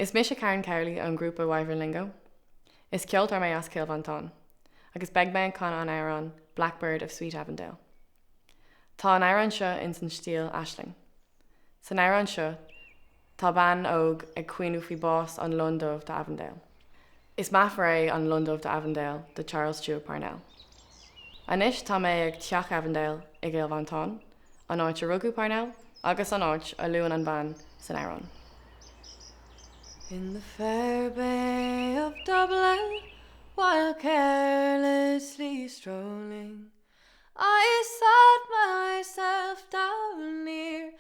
Is mis a cairn Cowley an grúpa Wyvern Lingo? Is ceolt ar mé as CILL MHANTAIN, agus beag mé con an amhrán Blackbird of Sweet Avondale. Tá an amhrán seo in san stíl aisling. San amhrán seo, tá ban óg ag cuineadh faoi bás an Lundómh de Avondale. Is maithfar é an Lundómh de Avondale de Charles Stewart Pharnell. Anis tá mé ag teach Avondale ag CILL MHANTAIN, an áit a rugadh Pharnell, agus an áit a luan an ban san amhrán. In the fair bay of Dublin, while carelessly strolling, I sat myself down near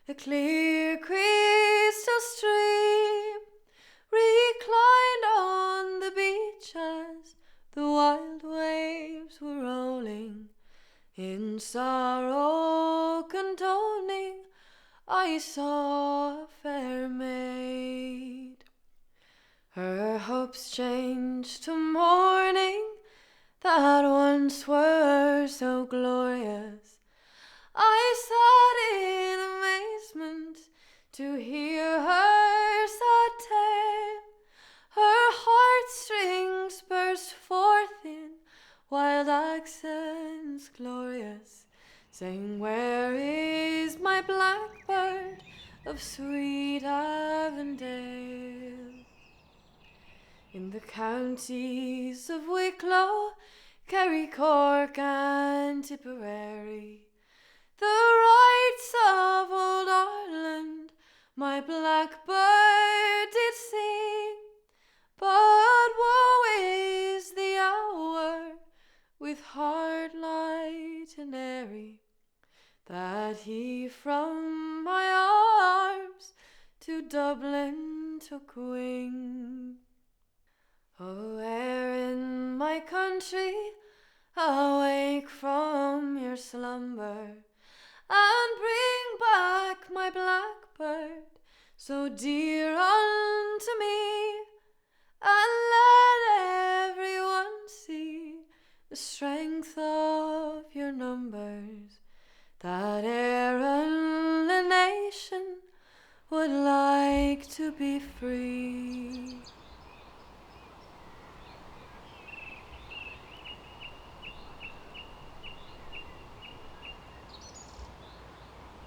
a clear crystal stream, reclined on the beach as the wild waves were rolling. In sorrow condoning, I saw a fair maid. Her hopes changed to mourning that once were so glorious. I sat in amazement to hear her sad tale. Her heartstrings burst forth in wild accents glorious, saying, "Where is my blackbird of sweet Avondale?" In the counties of Wicklow, Kerry, Cork and Tipperary, the rights of old Ireland my blackbird did sing. But woe is the hour, with heart light and airy, that he from my arms to Dublin took wing. Oh, Erin, my country, awake from your slumber, and bring back my blackbird, so dear unto me, and let everyone see the strength of your numbers, that Erin, the nation, would like to be free.